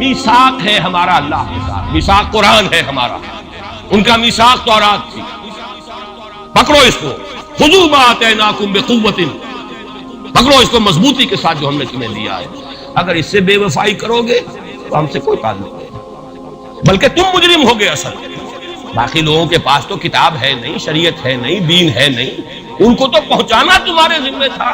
میثاق ہے ہمارا اللہ کے ساتھ، میثاق قرآن ہے ہمارا، ان کا میثاق تورات تھی، پکڑو اس کو، خذوا ما آتیناکم بقوۃ، پکڑو اس کو مضبوطی کے ساتھ جو ہم نے تمہیں دیا ہے۔ اگر اس سے بے وفائی کرو گے تو ہم سے کوئی تعلق نہیں، بلکہ تم مجرم ہوگے اصل۔ باقی لوگوں کے پاس تو کتاب ہے نہیں، شریعت ہے نہیں، دین ہے نہیں، ان کو تو پہنچانا تمہارے ذمہ تھا،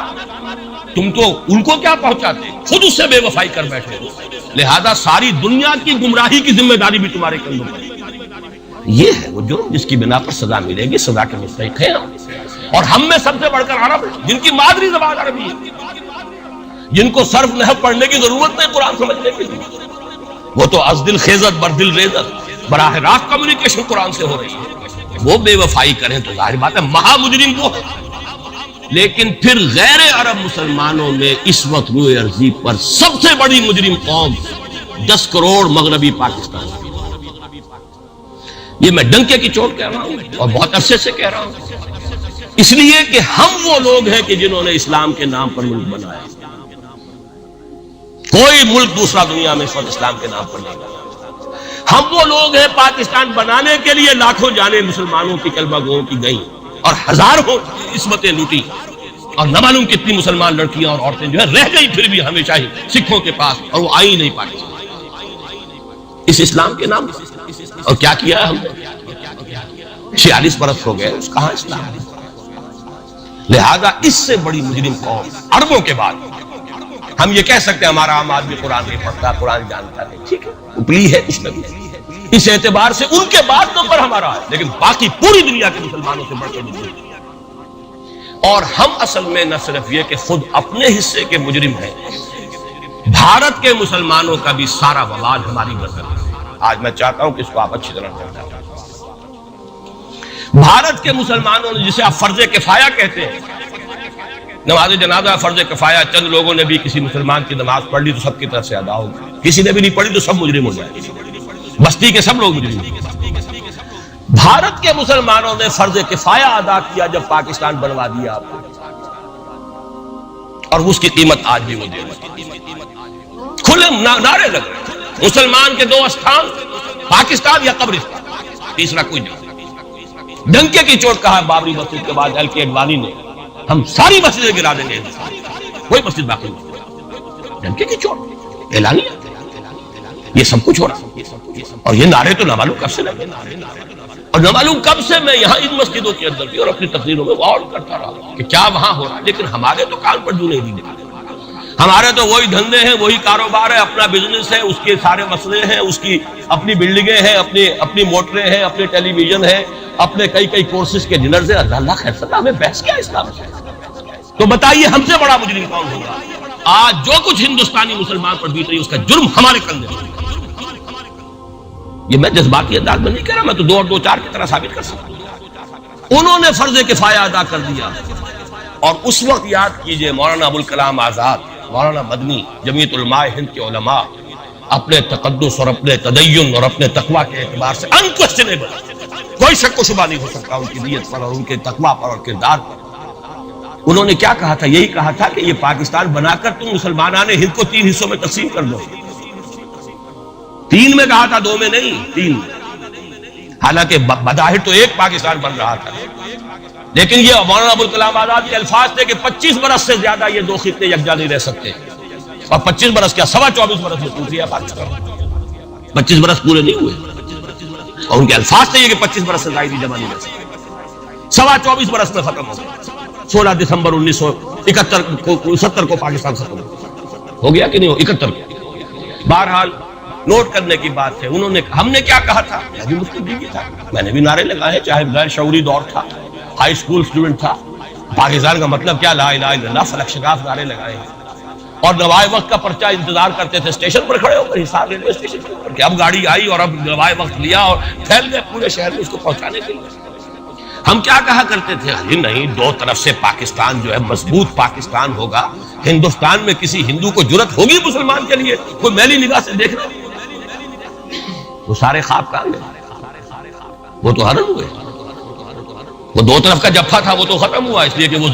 تم تو ان کو کیا پہنچاتے، خود اس سے بے وفائی کر بیٹھے ہو، لہذا ساری دنیا کی گمراہی کی ذمہ داری بھی تمہارے کندھوں پر۔ یہ ہے وہ جرم جس کی بنا پر سزا ملے گی، سزا کے مستحق ہیں ہم، اور ہم میں سب سے بڑھ کر عرب ہیں جن کی مادری زبان عربی ہے، جن کو صرف نحو پڑھنے کی ضرورت نہیں قرآن سمجھنے کے لیے، وہ تو از دل خیزت بر دل ریزت، براہ راست کمیونیکیشن قرآن سے ہو رہی ہے۔ وہ بے وفائی کریں تو ظاہر بات ہے مہا مجرم وہ ہے، لیکن پھر غیر عرب مسلمانوں میں اس وقت روئے ارضی پر سب سے بڑی مجرم قوم 10 کروڑ مغربی پاکستان، یہ میں ڈنکے کی چوٹ کہہ رہا ہوں اور بہت عرصے سے کہہ رہا ہوں، اس لیے کہ ہم وہ لوگ ہیں کہ جنہوں نے اسلام کے نام پر ملک بنایا۔ کوئی ملک دوسرا دنیا میں اس وقت اسلام کے نام پر نہیں بنا۔ ہم وہ لوگ ہیں پاکستان بنانے کے لیے لاکھوں جانیں مسلمانوں کی کلمہ گوؤں کی گئیں اور ہزاروں عصمتیں لوٹی، اور نہ معلوم کتنی مسلمان لڑکیاں اور عورتیں جو ہے رہ گئی پھر بھی ہمیشہ ہی سکھوں کے پاس، اور وہ آئی نہیں پاکستان اس اسلام کے نام۔ اور کیا کیا ہے ہم نے؟ 46 برس ہو گئے، اس کہاں اسلام ہے؟ لہذا اس سے بڑی مجرم قوم عربوں کے بعد ہم یہ کہہ سکتے ہیں ہمارا عام آدمی قرآن نہیں پڑھتا، قرآن جانتا نہیں، ٹھیک ہے، اپلی ہے کچھ نہ کچھ، اس اعتبار سے ان کے بعد نمبر ہمارا ہے، لیکن باقی پوری دنیا کے مسلمانوں سے بڑھ کر مجرم۔ اور ہم اصل میں نہ صرف یہ کہ خود اپنے حصے کے مجرم ہیں، بھارت کے مسلمانوں کا بھی سارا وبال ہماری گردن ہے۔ آج میں چاہتا ہوں کہ اس کو آپ اچھی طرح سمجھیں۔ بھارت کے مسلمانوں نے، جسے آپ فرض کفایہ کہتے ہیں، نماز جنازہ فرض کفایہ، چند لوگوں نے بھی کسی مسلمان کی نماز پڑھ لی تو سب کی طرف سے ادا ہوگی، کسی نے بھی نہیں پڑھی تو سب مجرم ہو جائیں گے، بستی کے سب لوگ مجرم ہوں گے۔ بھارت کے مسلمانوں نے فرض کفایہ ادا کیا جب پاکستان بنوا دیا آپ کو، اور اس کی قیمت آج بھی وہ دے رہے ہیں۔ کھلے نعرے لگ رہے ہیں، مسلمان کے 2 استھان، پاکستان یا قبرستان، تیسرا کوئی نہیں۔ ڈنکے کی چوٹ کہا بابری مسجد کے بعد LK اڈوانی نے، ہم ساری مسجدیں گرا دیں گے، کوئی مسجد باقی نہیں۔ ڈنکے کی چوٹ اعلانیہ، یہ سب کچھ ہو رہا، اور یہ نعرے تو نہ معلوم کب سے لگے، اور نہ معلوم کب سے میں یہاں ان مسجدوں کے اندر بھی اور اپنی تقریروں میں غور کرتا رہا کہ کیا وہاں ہو رہا ہے، لیکن ہمارے تو کان پر جو نہیں دی دیتے، ہمارے تو وہی دھندے ہیں، وہی کاروبار ہے، اپنا بزنس ہے، اس کے سارے مسئلے ہیں، اس کی اپنی بلڈنگیں ہیں، اپنی موٹریں ہیں، اپنے ٹیلی ویژن ہے، اپنے کئی کورسز کے ڈنرز ہیں۔ اللہ خیر صلاح ہمیں بحث کیا اسلام سے؟ تو بتائیے ہم سے بڑا مجرم کون ہوگا؟ آج جو کچھ ہندوستانی مسلمان پر بیت رہی ہے اس کا جرم ہمارے کندھے پر۔ یہ میں جذباتی انداز میں نہیں کہہ رہا، میں تو 2 اور 2 4 کی طرح ثابت کر سکتا ہوں۔ انہوں نے فرض کفایہ ادا کر دیا، اور اس وقت یاد کیجئے مولانا ابوالکلام آزاد، مولانا مدنی، جمعیت علماء ہند کے علماء اپنے تقدس اور اپنے تدین اور اپنے تقویٰ کے اعتبار سے انکویسچنیبل، کوئی شک و شبہ نہیں ہو سکتا ان کی نیت پر اور ان کے تقویٰ پر اور کردار پر۔ انہوں نے کیا کہا تھا؟ یہی کہا تھا کہ یہ پاکستان بنا کر تم مسلمانان ہند کو 3 حصوں میں تقسیم کر دو۔ 3 میں کہا تھا، 2 میں نہیں، 3 میں۔ حالانکہ بظاہر تو ایک پاکستان بن رہا تھا، لیکن یہ مولانا ابوالکلام آزاد کے الفاظ تھے کہ 25 برس سے زیادہ یہ 2 خطے یکجا نہیں رہ سکتے، اور 25 برس کیا 24.25 برس میں ٹوٹ گیا پاکستان، 25 برس پورے نہیں ہوئے، اور ان کے الفاظ تھے یہ کہ 25 برس سے زائد جمع نہیں رہ سکتے، 24.25 برس میں ختم ہو گیا۔ 16 دسمبر 1971 کو پاکستان ختم ہو گیا کہ نہیں ہو؟ 71 کو۔ بہرحال نوٹ کرنے کی بات ہے، ہم نے کیا کہا تھا؟ میں بھی مسلم بھی تھا، میں نے بھی نعرے لگائے، چاہے غیر شعوری دور تھا، ہائی اسکول اسٹوڈنٹ تھا، پاکستان کا مطلب کیا، لا الہ الا اللہ، فلک شگاف نعرے لگائے، اور نوائے وقت کا پرچہ انتظار کرتے تھے اسٹیشن پر کھڑے ہو کر، حصار ریلوے اسٹیشن پر، کہ اب گاڑی آئی اور اب نوائے وقت لیا اور پھیل گئے پورے شہر میں اس کو پہنچانے کے لیے۔ ہم کیا کہا کرتے تھے؟ نہیں، 2 طرف سے پاکستان جو ہے مضبوط پاکستان ہوگا، ہندوستان میں کسی ہندو کو جرأت ہوگی مسلمان کے لیے کوئی میلی نگاہ سے دیکھنا؟ وہ سارے خواب کہاں گئے؟ وہ تو حرم ہوئے، وہ 2 طرف کا جفا تھا وہ تو ختم ہوا، اس لیے کہ وہ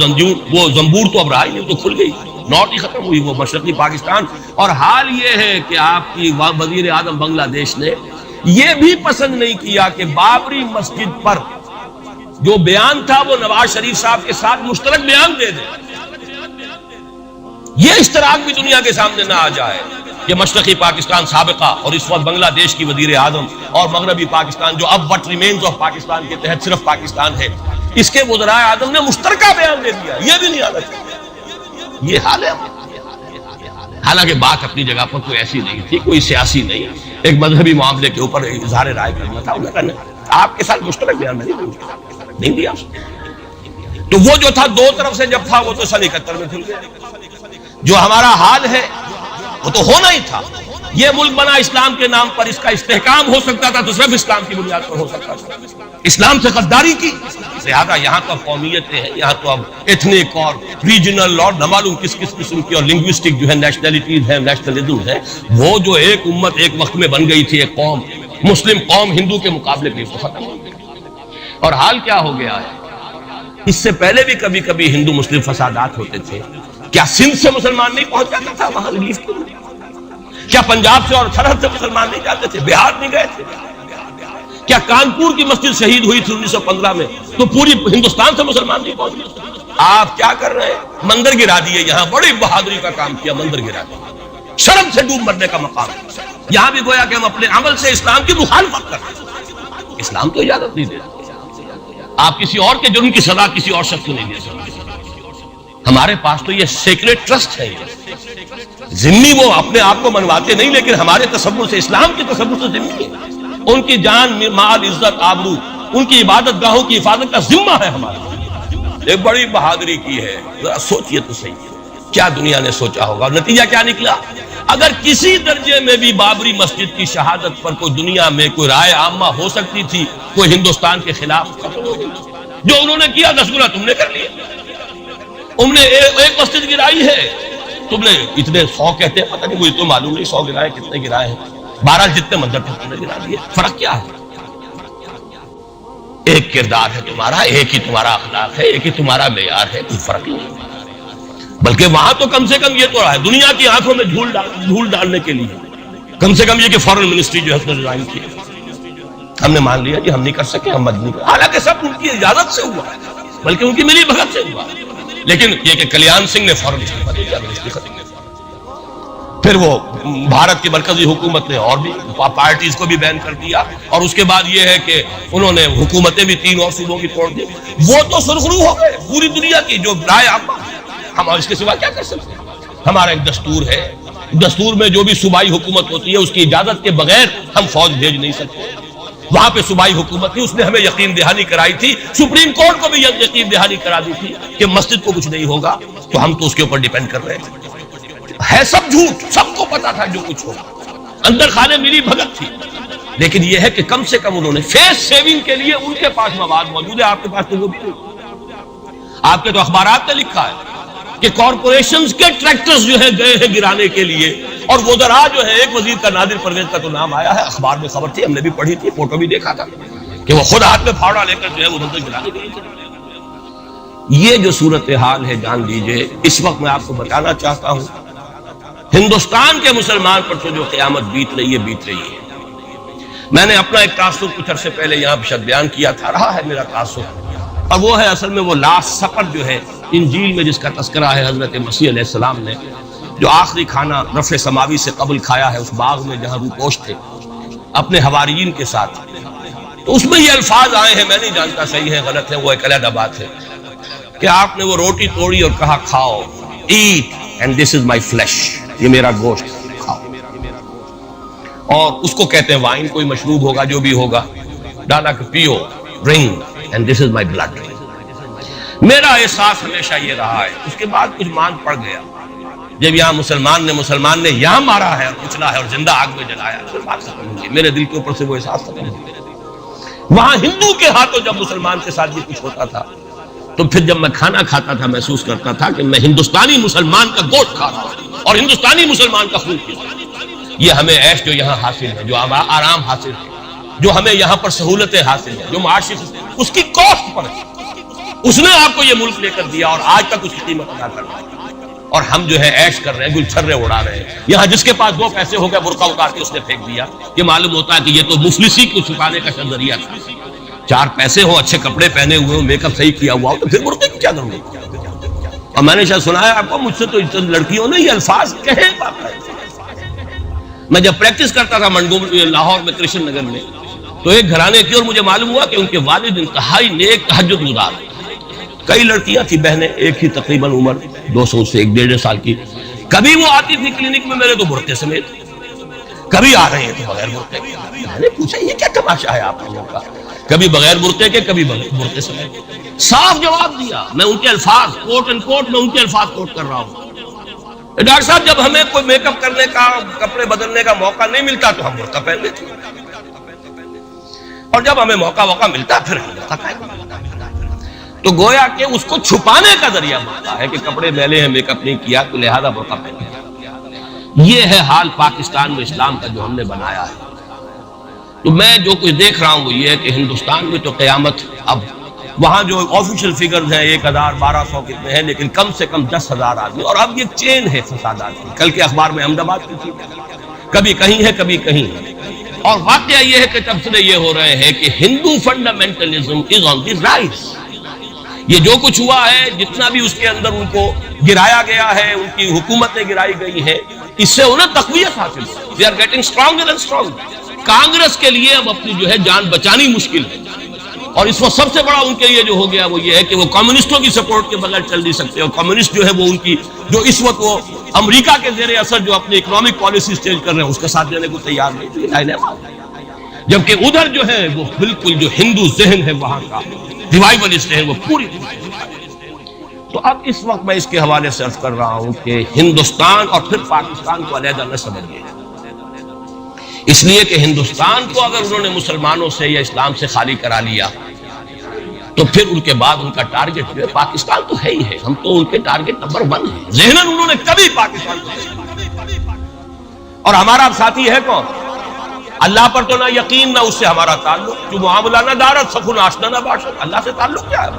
زنبور تو اب رہا ہی نہیں، تو کھل گئی۔ نارتھ ہی ختم ہوئی وہ مشرقی پاکستان. اور حال یہ ہے کہ آپ کی وزیر اعظم بنگلہ دیش نے یہ بھی پسند نہیں کیا کہ بابری مسجد پر جو بیان تھا وہ نواز شریف صاحب کے ساتھ مشترک بیان دے دے. یہ اشتراک بھی دنیا کے سامنے نہ آ جائے کہ مشرقی پاکستان سابقہ اور اس وقت بنگلہ دیش کی وزیر اعظم اور مغربی پاکستان جو اب وٹ ریمینز آف پاکستان کے تحت صرف پاکستان ہے، اس کے وزراء اعظم نے مشترکہ بیان دے دیا. یہ بھی نہیں آنا چاہیے. یہ حال ہے. حالانکہ بات اپنی جگہ پر کوئی ایسی نہیں تھی، کوئی سیاسی نہیں، ایک مذہبی معاملے کے اوپر اظہار رائے کرنا تھا. انہوں نے آپ کے ساتھ مشترک بیان نہیں دیا. تو وہ جو تھا دو طرف سے جب تھا وہ تو سن 71 میں کھل گیا. جو ہمارا حال ہے وہ تو ہونا ہی تھا. یہ ملک بنا اسلام کے نام پر، اس کا استحکام ہو سکتا تھا تو صرف اسلام کی بنیاد پر ہو سکتا تھا. اسلام سے غداری کی، لہذا یہاں تو اب قومیتیں ہیں، یہاں تو اب ایتھنک اور ریجنل اور نہ معلوم کس کس قسم کی اور لنگوسٹک جو ہے نیشنلٹیز ہیں، نیشنلزم ہے، وہ جو ایک امت ایک وقت میں بن گئی تھی، ایک قوم مسلم قوم ہندو کے مقابلے میں ختم ہو گئی. اور حال کیا ہو گیا ہے؟ اس سے پہلے بھی کبھی کبھی ہندو مسلم فسادات ہوتے تھے. کیا سندھ سے مسلمان نہیں پہنچ جاتا تھا وہاں ریلیف کے لیے؟ کیا پنجاب سے اور سرحد سے مسلمان نہیں جاتے تھے؟ بہار نہیں گئے تھے؟ کیا کانپور کی مسجد شہید ہوئی تھی 1915 میں تو پوری ہندوستان سے مسلمان نہیں پہنچے؟ آپ کیا کر رہے ہیں؟ مندر گرا دیے. یہاں بڑی بہادری کا کام کیا، مندر گرا دیا. شرم سے ڈوب مرنے کا مقام. یہاں بھی گویا کہ ہم اپنے عمل سے اسلام کی مخالفت کر رہے ہیں. اسلام تو اجازت نہیں دے. آپ کسی اور کے جرم کی سزا کسی اور شخص کو نہیں دے سکتے. ہمارے پاس تو یہ سیکریٹ ٹرسٹ ہے. ذمہ وہ اپنے آپ کو منواتے نہیں، لیکن ہمارے تصور سے، اسلام کے تصور سے ذمہ ہے. ان کی جان، مال، عزت، آبرو، ان کی عبادت گاہوں کی حفاظت کا ذمہ ہے ہمارا. ایک بڑی بہادری کی ہے. ذرا سوچئے تو صحیح کیا دنیا نے سوچا ہوگا. اور نتیجہ کیا نکلا؟ اگر کسی درجے میں بھی بابری مسجد کی شہادت پر کوئی دنیا میں کوئی رائے عامہ ہو سکتی تھی کوئی ہندوستان کے خلاف، جو انہوں نے کیا 10 گنا تم نے کر لیا. تم نے ایک مسجد گرائی ہے، تم نے اتنے 100 کہتے ہیں، پتہ نہیں مجھے تو معلوم نہیں 100 گرائے کتنے گرائے ہیں. 12 جتنے مندر تھے تم نے گرا دیے. فرق کیا ہے؟ ایک کردار ہے تمہارا، ایک ہی تمہارا اخلاق ہے، ایک ہی تمہارا معیار ہے، کوئی فرق نہیں. بلکہ وہاں تو کم سے کم یہ تو رہا ہے دنیا کی آنکھوں میں دھول ڈالنے کے لیے کم سے کم یہ کہ فارن منسٹری جو ہے اس نے ریزائن کی. ہم نے مان لیا کہ ہم نہیں کر سکے، ہم مدنی کر. حالانکہ سب ان کی اجازت سے ہوا ہے، بلکہ ان کی ملی بھگت سے ہوا. لیکن یہ کہ کلیان سنگھ نے فوراً استعفیٰ دے دیا منسٹری ختم. پھر وہ بھارت کی مرکزی حکومت نے اور بھی پارٹیز کو بھی بین کر دیا. اور اس کے بعد یہ ہے کہ انہوں نے حکومتیں بھی 3 اور صوبوں کی توڑ دی. وہ تو سرخرو ہو گئے پوری دنیا کی جو رائے عامہ. ہم اس کے سوا کیا کر سکتے ہیں؟ ہمارا ایک دستور ہے، دستور میں جو بھی صوبائی حکومت ہوتی ہے اس کی اجازت کے بغیر ہم فوج بھیج نہیں سکتے. وہاں پہ صوبائی حکومت تھی، اس نے ہمیں یقین دہانی کرائی تھی. سپریم کورٹ کو بھی یقین دہانی کرا دی تھی کہ مسجد کو کچھ نہیں ہوگا. تو ہم تو اس کے اوپر ڈیپینڈ کر رہے تھے. ہے سب جھوٹ، سب کو پتا تھا جو کچھ ہوگا. اندر خانے ملی بھگت تھی. لیکن یہ ہے کہ کم سے کم انہوں نے فیس سیونگ کے لیے ان کے پاس مواد موجود ہے. آپ کے پاس تو وہ بھی نہیں. آپ کے تو اخبارات نے لکھا ہے کہ کارپوریشنز کے ٹریکٹرز جو ہے گئے ہیں گرانے کے لیے. اور وزراء جو ہے، ایک وزیر کا نادر پرویز کا تو نام آیا ہے، اخبار میں خبر تھی، ہم نے بھی پڑھی تھی، فوٹو بھی دیکھا تھا کہ وہ خود ہاتھ میں پھاوڑا لے کر جو ہے وہ منظر گرانے کے لیے. یہ جو صورتحال ہے جان لیجئے. اس وقت میں آپ کو بتانا چاہتا ہوں ہندوستان کے مسلمان پر تو جو قیامت بیت رہی ہے. میں نے اپنا ایک تاثر کچھ عرصے پہلے یہاں شد بیان کیا تھا، رہا ہے میرا تاثر. اور وہ ہے اصل میں وہ لاسٹ سپر جو ہے انجیل میں جس کا تذکرہ ہے حضرت مسیح علیہ السلام نے جو آخری کھانا رفع سماوی سے قبل کھایا ہے اس باغ میں جہاں روپوش تھے اپنے حواریین کے ساتھ. تو اس میں یہ الفاظ آئے ہیں، میں نہیں جانتا صحیح ہے غلط ہے، وہ ایک علیحدہ بات ہے، کہ آپ نے وہ روٹی توڑی اور کہا کھاؤ، eat and this is my flesh, یہ میرا گوشت کھاؤ. اور اس کو کہتے ہیں وائن، کوئی مشروب ہوگا جو بھی ہوگا، ڈالا کہ پیو، drink and this is my blood. میرا احساس ہمیشہ یہ رہا ہے. اس کے بعد کچھ مان پڑ گیا جب یہاں مسلمان نے یہاں مارا ہے اور کچلا ہے اور زندہ آگ میں جلایا. پھر بات ختم ہوئی. میرے دل کے اوپر سے وہ احساس ختم ہو گیا. وہاں ہندو کے ہاتھوں جب مسلمان کے ساتھ یہ کچھ ہوتا تھا تو پھر جب میں کھانا کھاتا تھا محسوس کرتا تھا کہ میں ہندوستانی مسلمان کا گوشت کھا رہا ہوں اور ہندوستانی مسلمان کا خون پی رہا ہوں. یہ ہمیں عیش جو یہاں حاصل ہے، جو آرام حاصل ہے، جو ہمیں یہاں پر سہولتیں حاصل ہیں، جو معاشی اس کی کاسٹ پر ہے. اس نے آپ کو یہ ملک لے کر دیا اور آج تک اس کی قیمت ادا کر رہا ہے. اور ہم جو ہے عیش کر رہے ہیں، گلچھرے اڑا رہے ہیں. یہاں جس کے پاس 2 پیسے ہو گئے برقع اتار کے اس نے پھینک دیا. یہ معلوم ہوتا ہے کہ یہ تو مفلسی کو چھپانے کا ذریعہ تھا. 4 پیسے ہو، اچھے کپڑے پہنے ہوئے ہو، میک اپ صحیح کیا ہوا ہو، تو پھر برقعے کی کیا ضرورت ہے؟ اور میں نے شاید سنا ہے آپ کو، مجھ سے تو لڑکیوں نے یہ الفاظ کہے. میں جب پریکٹس کرتا تھا لاہور میں کرشن نگر میں، تو ایک گھرانے کی، اور مجھے معلوم ہوا کہ ان کے والد انتہائی نیک تہجد گزار. کئی لڑکیاں تھی بہنیں، ایک ہی تقریباً عمر 200 سے 1.5 سال کی. کبھی وہ آتی تھی کلینک میں میرے تو برقعے سمیت، کبھی آ رہے ہیں تو بغیر برقعے. میں نے پوچھا یہ کیا تماشا ہے آپ لوگوں کا؟ کبھی بغیر برقعے کے، کبھی برقعے سمیت. صاف جواب دیا. میں ان کے الفاظ کوٹ اینڈ کوٹ، میں ان کے الفاظ کوٹ کر رہا ہوں. ڈاکٹر صاحب جب ہمیں کوئی میک اپ کرنے کا، کپڑے بدلنے کا موقع نہیں ملتا تو ہم برقع پہن لیتے، اور جب ہمیں موقع ملتا پھر ہم برقع پہن لیتے. تو گویا کہ اس کو چھپانے کا ذریعہ بنتا ہے کہ کپڑے میلے ہیں، میک اپ نہیں کیا تو لہذا برقع پہن لیا. یہ ہے حال پاکستان میں اسلام کا جو ہم نے بنایا ہے. تو میں جو کچھ دیکھ رہا ہوں وہ یہ ہے کہ ہندوستان میں تو قیامت، اب وہاں جو آفیشیل فگرز ہیں 1000 1200 کتنے ہیں، لیکن کم سے کم 10,000 آدمی. اور اب یہ چین ہے فسادات کی. کل کے اخبار میں احمد آباد کی تھی، کبھی کہیں ہے کبھی کہیں ہے. اور واقعہ یہ ہے کہ تبصرے یہ ہو رہے ہیں کہ ہندو فنڈامنٹلزم از آن دی رائز. یہ جو کچھ ہوا ہے، جتنا بھی اس کے اندر ان کو گرایا گیا ہے، ان کی حکومتیں گرائی گئی ہیں، اس سے انہیں تقویت حاصل ہے. They are getting stronger and stronger. Congress کے لیے اب اپنی جو ہے جان بچانی مشکل ہے. اور اس وقت سب سے بڑا ان کے لیے جو ہو گیا وہ یہ ہے کہ وہ کمیونسٹوں کی سپورٹ کے بغیر چل نہیں سکتے. اور کمیونسٹ جو ہے وہ ان کی جو اس وقت وہ امریکہ کے زیر اثر جو اپنی اکنامک پالیسیز چینج کر رہے ہیں اس کا ساتھ دینے کو تیار نہیں. جبکہ ادھر جو ہے وہ بالکل جو ہندو ذہن ہے وہاں کا ریوائولسٹ ہے وہ پوری. تو اب اس وقت میں اس کے حوالے سے عرض کر رہا ہوں کہ ہندوستان اور پھر پاکستان کو علیحدہ نہ سمجھیے. اس لیے کہ ہندوستان کو اگر انہوں نے مسلمانوں سے یا اسلام سے خالی کرا لیا تو پھر ان کے بعد ان کا ٹارگٹ جو ہے پاکستان تو ہے ہی ہے. ہم تو ان کے ٹارگٹ نمبر 1 ہیں. ذہناً انہوں نے کبھی پاکستان کو، اور ہمارا اب ساتھی ہے کون؟ اللہ پر تو نہ یقین نہ اس سے ہمارا تعلق. جو معاملہ نہ دارت سخن آشنا نہ باشد. اللہ سے تعلق کیا ہے؟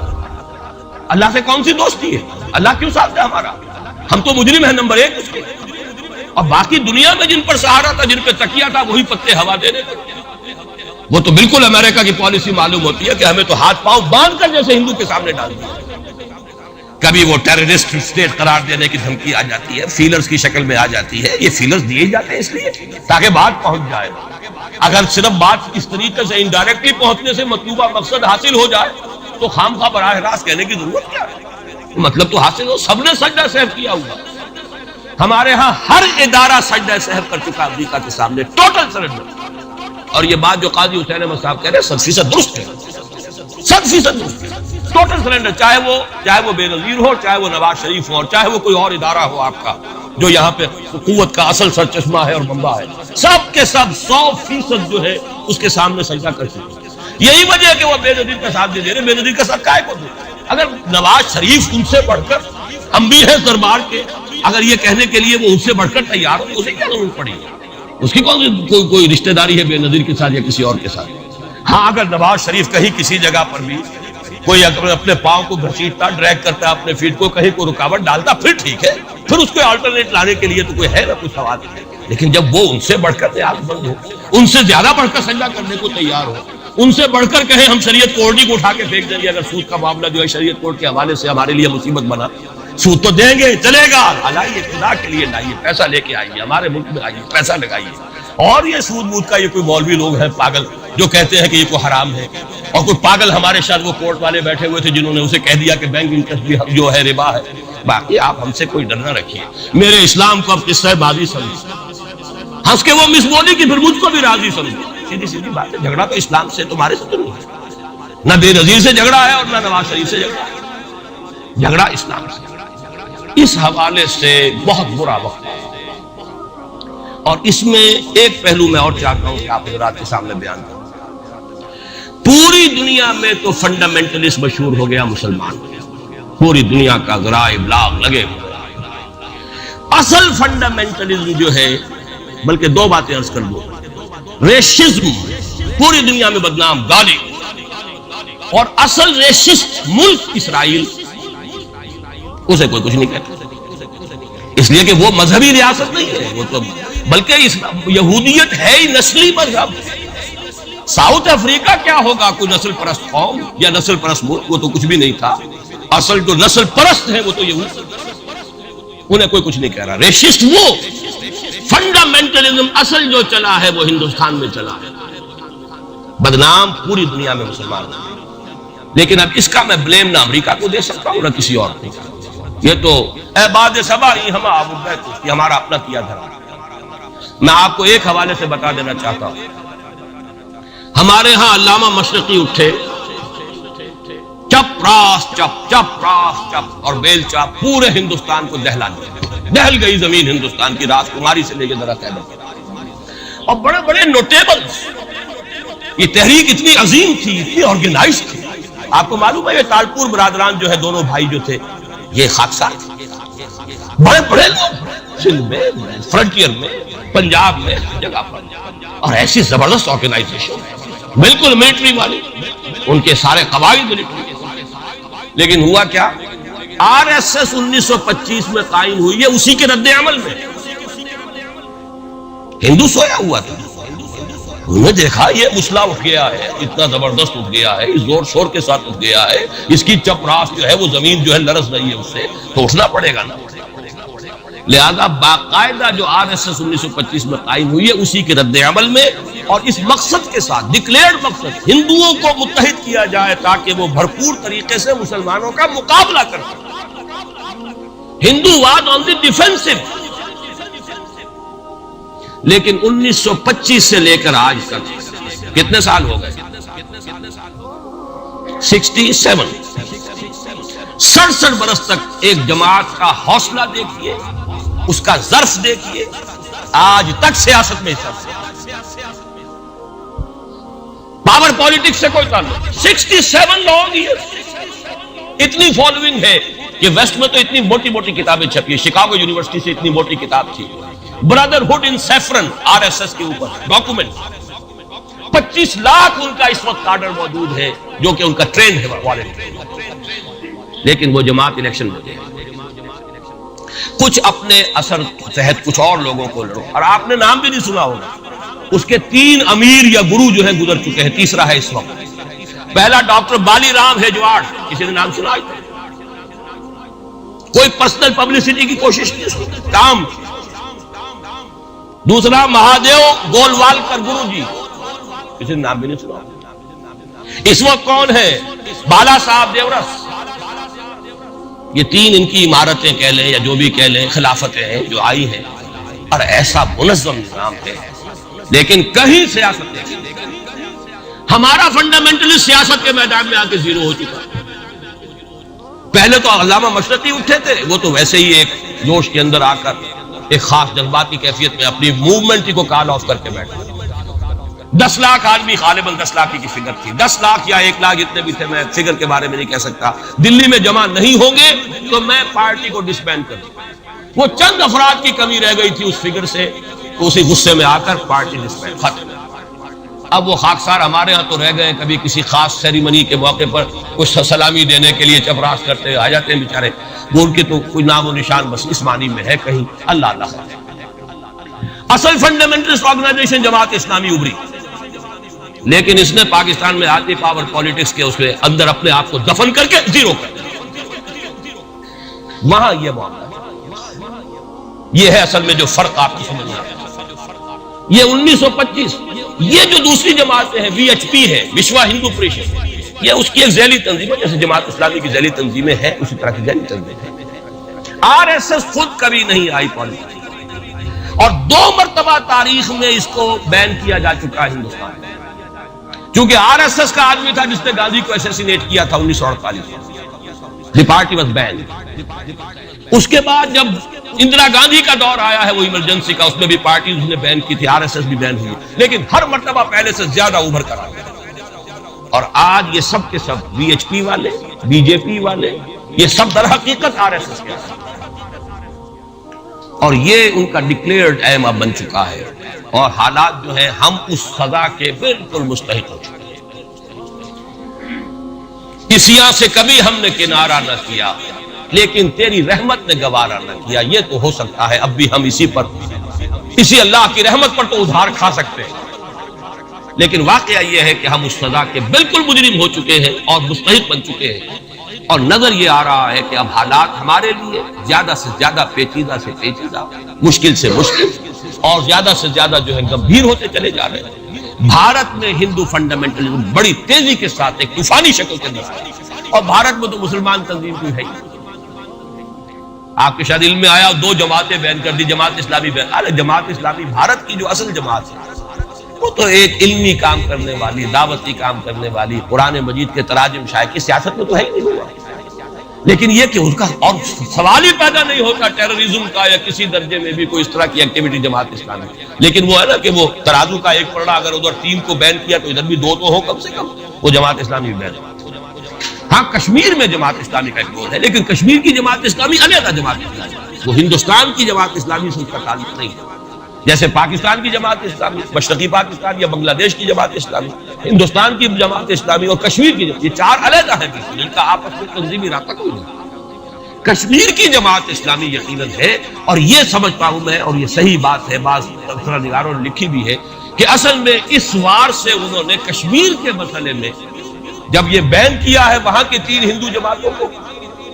اللہ سے کون سی دوستی ہے؟ اللہ کیوں ساتھ ہے ہمارا؟ ہم تو مجرم ہیں نمبر 1 اس کے. اور باقی دنیا میں جن پر سہارا تھا، جن پہ تکیہ تھا، وہی پتے ہوا دے رہے تھے. وہ تو بالکل امریکہ کی پالیسی معلوم ہوتی ہے کہ ہمیں تو ہاتھ پاؤں باندھ کر جیسے ہندو کے سامنے ڈال دیا. کبھی وہ ٹیررسٹ اسٹیٹ قرار دینے کی دھمکی آ جاتی ہے، فیلرز کی شکل میں آ جاتی ہے. یہ فیلرز دیے جاتے ہیں اس لیے تاکہ بات پہنچ جائے. اگر صرف بات اس طریقے سے انڈائریکٹلی پہنچنے سے مطلوبہ مقصد حاصل ہو جائے تو خام خواہ براہ راست کہنے کی ضرورت کیا ہے؟ مطلب تو حاصل ہو. سب نے سجدہ صحب کیا ہوا. ہمارے ہاں ہر ادارہ سجدہ صحب کر چکا امریکہ کے سامنے، ٹوٹل سرنڈر. اور یہ بات جو قاضی حسین احمد صاحب کہہ رہے ہیں 100% درست ہے. 100% درست ہے. ٹوٹل سرنڈر، چاہے وہ بے نظیر ہو، چاہے وہ نواز شریف ہو، اور چاہے وہ کوئی اور ادارہ ہو آپ کا جو یہاں پہ قوت کا اصل سرچشمہ ہے اور منبع ہے. سب کے سب 100% جو ہے اس کے سامنے سجدہ کر چکے. یہی وجہ ہے کہ وہ بے نظیر کا ساتھ دے رہے. بے نظیر کا ساتھ کائے کو دے؟ اگر نواز شریف ان سے بڑھ کر، ہم بھی ہیں دربار کے، اگر یہ کہنے کے لیے وہ ان سے بڑھ کر تیار ہو تو اسے کیا ضرورت پڑی؟ اس کی کوئی رشتہ داری ہے بے نظیر کے ساتھ یا کسی اور کے ساتھ؟ ہاں اگر نواز شریف کہیں کسی جگہ پر بھی کوئی اپنے پاؤں کو گھسیٹتا، ڈریگ کرتا، اپنے فیٹ کو کہیں کوئی رکاوٹ ڈالتا، پھر ٹھیک ہے، پھر اس کو آلٹرنیٹ لانے کے لیے تو کوئی ہے نہ کوئی سوال. لیکن جب وہ ان سے بڑھ کر نیاز مند ہو، ان سے زیادہ بڑھ کر سجدہ کرنے کو تیار ہو، ان سے بڑھ کر کہیں ہم شریعت کوڈ کو اٹھا کے پھینک دیں گے. اگر سود کا معاملہ جو ہے شریعت کوڈ کے حوالے سے ہمارے لیے مصیبت بنا، سود تو دیں گے، چلے گا، لائیے خدا کے لیے لائیے، پیسہ لے کے آئیے، ہمارے ملک میں آئیے، پیسہ لگائیے. اور یہ سود مود کا یہ کوئی مولوی لوگ ہیں پاگل جو کہتے ہیں کہ یہ کوئی حرام ہے، اور کوئی پاگل ہمارے ساتھ وہ کورٹ والے بیٹھے ہوئے تھے جنہوں نے اسے کہہ دیا کہ بینک انٹرسٹ بھی جو ہے ربا ہے. باقی آپ ہم سے کوئی ڈر نہ رکھیے. میرے اسلام کو اب قصہ بازی سمجھے، ہنس کے وہ مس بولی کہ پھر مجھ کو بھی راضی سمجھے. سیدھی بات ہے. جھگڑا تو اسلام سے تمہارے سے تو نہیں ہے. نہ بے نظیر سے جھگڑا ہے اور نہ نواز شریف سے جھگڑا ہے. جھگڑا اسلام سے. اس حوالے سے بہت برا وقت ہے. اور اس میں ایک پہلو میں اور چاہتا ہوں کہ آپ حضرات کے سامنے بیان کروں. پوری دنیا میں تو فنڈامنٹلسٹ مشہور ہو گیا مسلمان. پوری دنیا کا ذرائع ابلاغ لگے ہوئے. اصل فنڈامنٹلزم جو ہے، بلکہ 2 باتیں عرض کر دوں. ریشزم پوری دنیا میں بدنام، گالی. اور اصل ریشسٹ ملک اسرائیل، اسے کوئی کچھ نہیں کہتا. اس لیے کہ وہ مذہبی ریاست نہیں ہے، وہ تو بلکہ یہودیت ہے ہی نسلی مذہب۔ ساؤتھ افریقہ کیا ہوگا کوئی نسل پرست قوم یا نسل پرست ملک؟ وہ تو کچھ بھی نہیں تھا۔ اصل جو نسل پرست ہیں وہ تو یہود، انہیں کوئی کچھ نہیں کہہ رہا۔ ریشسٹ وہ فنڈامنٹلزم اصل جو چلا ہے وہ ہندوستان میں چلا ہے، بدنام پوری دنیا میں مسلمان ہیں۔ لیکن اب اس کا میں بلیم نہ امریکہ کو دے سکتا ہوں نہ کسی اور کو۔ یہ تو عباد سبا ہی ہم یہ ہمارا اپنا کیا دھرا۔ میں آپ کو ایک حوالے سے بتا دینا چاہتا ہوں، ہمارے ہاں علامہ مشرقی اٹھے، چپ راس چپ چپ راس چپ اور بیل چاپ پورے ہندوستان کو دہلا دیا، دہل گئی زمین ہندوستان کی، راج کماری سے لے کے ذرا خیبر، اور بڑے بڑے نوٹیبلز۔ یہ تحریک اتنی عظیم تھی، اتنی آرگنائز تھی۔ آپ کو معلوم ہے یہ تالپور برادران جو ہے، دونوں بھائی جو تھے، یہ خاکسار تھے، بڑے بڑے لوگ سندھ میں، فرنٹیئر میں، پنجاب میں، ہر جگہ پر، اور ایسی زبردست آرگنائزیشن بالکل ملٹری والی، ان کے سارے قواعد ملٹری۔ لیکن ہوا کیا؟ آر ایس ایس 1925 میں قائم ہوئی ہے، اسی کے رد عمل میں ہندو سویا ہوا تھا، انہوں نے دیکھا یہ مسئلہ اٹھ گیا ہے، اتنا زبردست اٹھ گیا ہے، اس زور شور کے ساتھ اٹھ گیا ہے، اس کی چپ راس جو ہے وہ زمین جو ہے لرز رہی ہے، اس سے تو اٹھنا پڑے گا نا۔ لہذا باقاعدہ جو آر ایس ایس 1925 میں قائم ہوئی ہے اسی کے رد عمل میں، اور اس مقصد کے ساتھ، ڈکلیئرڈ مقصد، ہندوؤں کو متحد کیا جائے تاکہ وہ بھرپور طریقے سے مسلمانوں کا مقابلہ کر سکیں۔ ہندو واد آن دی ڈیفینسو۔ لیکن 1925 سے لے کر آج تک کتنے سال ہو گئے؟ 67 67 برس تک ایک جماعت کا حوصلہ دیکھیے، اس کا ظرف دیکھیے، آج تک سیاست میں حصہ، پاور پالیٹکس سے کوئی تعلق۔ 67 لانگ ایئرز، اتنی فالوئنگ ہے کہ ویسٹ میں تو اتنی موٹی موٹی کتابیں چھپی، شکاگو یونیورسٹی سے اتنی موٹی کتاب تھی، برادرہڈ ان سیفرن، آر ایس ایس کے اوپر ڈاکومنٹ۔ 25 لاکھ ان کا اس وقت کارڈر موجود ہے جو کہ ان کا ٹرینڈ ہے والنٹری۔ لیکن وہ جماعت الیکشن میں گئے، کچھ اپنے اثر تحت کچھ اور لوگوں کو لڑو، اور آپ نے نام بھی نہیں سنا ہوگا، اس کے 3 امیر یا گرو جو ہے گزر چکے ہیں، تیسرا ہے اس وقت۔ پہلا ڈاکٹر بالی رام ہیجواڑ، کسی نے نام سنا ہے؟ کوئی پرسنل پبلسٹی کی کوشش نہیں، کام۔ دوسرا مہادیو گولوالکر گرو جی، کسی نے نام بھی نہیں سنا۔ اس وقت کون ہے؟ بالا صاحب دیورس۔ یہ 3 ان کی عمارتیں کہہ لیں یا جو بھی کہہ لیں، خلافتیں ہیں جو آئی ہیں، اور ایسا منظم نظام ہے، لیکن کہیں سیاست نہیں۔ ہمارا فنڈامنٹلسٹ سیاست کے میدان میں آ کے زیرو ہو چکا۔ پہلے تو علامہ مشرقی اٹھے تھے، وہ تو ویسے ہی ایک جوش کے اندر آ کر ایک خاص جذباتی کیفیت میں اپنی موومنٹ کو کال آف کر کے بیٹھا۔ 10 لاکھ آدمی، غالباً 10 لاکھ کی فگر تھی، 10 لاکھ یا 1 لاکھ جتنے بھی تھے، میں فگر کے بارے میں نہیں کہہ سکتا، دلی میں جمع نہیں ہوں گے تو میں پارٹی کو ڈسبینڈ کر دوں۔ وہ چند افراد کی کمی رہ گئی تھی اس فگر سے، تو اسی غصے میں آ کر پارٹی ڈسبینڈ، ختم۔ اب وہ خاکسار ہمارے ہاں تو رہ گئے، کبھی کسی خاص سیریمنی کے موقع پر کچھ سلامی دینے کے لیے چپراس کرتے آ جاتے ہیں بیچارے، وہ ان کے تو کوئی نام و نشان بس اس معنی میں ہے کہیں، اللہ اللہ۔ اصل فنڈامنٹلسٹ آرگنائزیشن جماعت اسلامی ابھری، لیکن اس نے پاکستان میں آتی پاور پالیٹکس کے اس کے اندر اپنے آپ کو دفن کر کے زیرو کر دیا۔ وہاں یہ معاملہ ہے، یہ ہے اصل میں جو فرق آپ کو سمجھنا ہے۔ یہ 1925، یہ جو دوسری جماعتیں ہیں، وی ایچ پی ہے، وشوا ہندو پریشد، یہ اس کی ایک ذیلی تنظیم ہے، جیسے جماعت اسلامی کی ذیلی تنظیمیں ہیں اسی طرح کی ذیلی تنظیم ہے۔ آر ایس ایس خود کبھی نہیں آئی پالیٹکس، اور 2 مرتبہ تاریخ میں اس کو بین کیا جا چکا ہے ہندوستان میں، چونکہ آر ایس ایس کا آدمی تھا جس نے گاندھی کو اسیسینیٹ کیا تھا 1948 میں، دی پارٹی واز بین۔ اس کے بعد جب اندرا گاندھی کا دور آیا ہے وہ ایمرجنسی کا، اس میں بھی پارٹیز نے بین کی تھی، آر ایس ایس بھی بین ہوئی، لیکن ہر مرتبہ پہلے سے زیادہ ابھر کر آیا۔ اور آج یہ سب کے سب وی ایچ پی والے، بی جے پی والے، یہ سب در حقیقت آر ایس ایس کے ہیں، اور یہ ان کا ڈکلیئرڈ ایم اب بن چکا ہے، اور حالات جو ہیں ہم اس سزا کے بالکل مستحق ہو چکے ہیں۔ اسیا سے کبھی ہم نے کنارہ نہ کیا، لیکن تیری رحمت نے گوارا نہ کیا. یہ تو ہو سکتا ہے اب بھی ہم اسی اللہ کی رحمت پر تو ادھار کھا سکتے ہیں، لیکن واقعہ یہ ہے کہ ہم اس سزا کے بالکل مجرم ہو چکے ہیں اور مستحق بن چکے ہیں. اور نظر یہ آ رہا ہے کہ اب حالات ہمارے لیے زیادہ سے زیادہ پیچیدہ سے پیچیدہ، مشکل سے مشکل اور زیادہ سے زیادہ جو ہے گمبھیر ہوتے چلے جا رہے ہیں. بھارت میں ہندو فنڈامنٹلزم بڑی تیزی کے ساتھ ایک طوفانی شکل کے اندر ہے، اور بھارت میں تو مسلمان تنظیم کوئی ہے ہی. آپ کے شاید علم میں آیا 2 جماعتیں بین کر دی، جماعت اسلامی بین. ارے جماعت اسلامی بھارت کی جو اصل جماعت ہے وہ تو ایک علمی کام کرنے والی، دعوتی کام کرنے والی، قرآن مجید کے تراجم شائع کی سیاست میں تو ہے ہی نہیں. لیکن یہ کہ اس کا اور سوال ہی پیدا نہیں ہوتا ٹیررزم کا یا کسی درجے میں بھی کوئی اس طرح کی ایکٹیویٹی جماعت اسلامی. لیکن وہ ہے نا کہ وہ ترازو کا ایک پلڑا اگر ادھر 3 کو بین کیا تو ادھر بھی 2 تو ہو کم سے کم، وہ جماعت اسلامی بین. ہاں کشمیر میں جماعت اسلامی کا ایک رول ہے، لیکن کشمیر کی جماعت اسلامی علیحدہ جماعت اسلامی، وہ ہندوستان کی جماعت اسلامی سے اس کا تعلق نہیں ہے. جیسے پاکستان کی جماعت اسلامی، مشرقی پاکستان یا بنگلہ دیش کی جماعت اسلامی، ہندوستان کی جماعت اسلامی اور کشمیر کی جماعت، یہ 4 علیحدہ ہیں، ان کا آپس میں تنظیمی رابطہ کوئی نہیں. کشمیر کی جماعت اسلامی یقیناً ہے، اور یہ سمجھتا ہوں میں، اور یہ صحیح بات ہے، بعض تبصرہ نگاروں نے لکھی بھی ہے کہ اصل میں اس وار سے انہوں نے کشمیر کے مسئلے میں جب یہ بین کیا ہے وہاں کے 3 ہندو جماعتوں کو،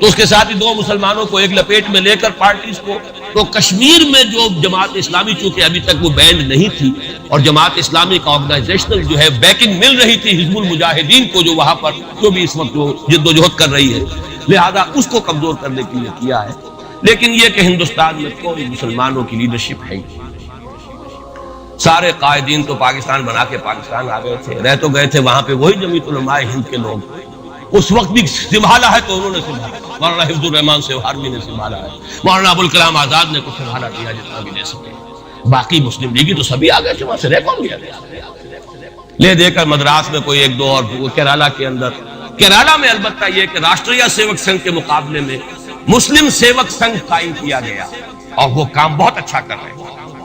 تو اس کے ساتھ ہی 2 مسلمانوں کو ایک لپیٹ میں لے کر پارٹیز کو، تو کشمیر میں جو جماعت اسلامی چونکہ ابھی تک وہ بینڈ نہیں تھی اور جماعت اسلامی کا آرگنائزیشنل جو ہے بیکنگ مل رہی تھی حزب المجاہدین کو، جو وہاں پر جو بھی اس وقت وہ جد و جہد کر رہی ہے، لہذا اس کو کمزور کرنے کے لیے کیا ہے. لیکن یہ کہ ہندوستان میں کوئی مسلمانوں کی لیڈرشپ ہے، سارے قائدین تو پاکستان بنا کے پاکستان آ گئے تھے، رہ تو گئے تھے وہاں پہ وہی جمعیت علماء ہند کے لوگ. اس وقت بھی سنبھالا ہے تو انہوں نے سنبھالا، مولانا حفظ الرحمان سیوہاروی نے سنبھالا ہے، مولانا ابوالکلام آزاد نے کچھ سنبھالا دیا جتنا بھی لے سکے. باقی مسلم لیگی تو سبھی آ گئے تھے، وہاں سے رہ کون گیا لے دے کر مدراس میں کوئی 1-2 اور کیرالہ کے اندر. کیرالہ میں البتہ یہ کہ راشٹریہ سیوک سنگھ کے مقابلے میں مسلم سیوک سنگھ قائم کیا گیا اور وہ کام بہت اچھا کر رہے ہیں.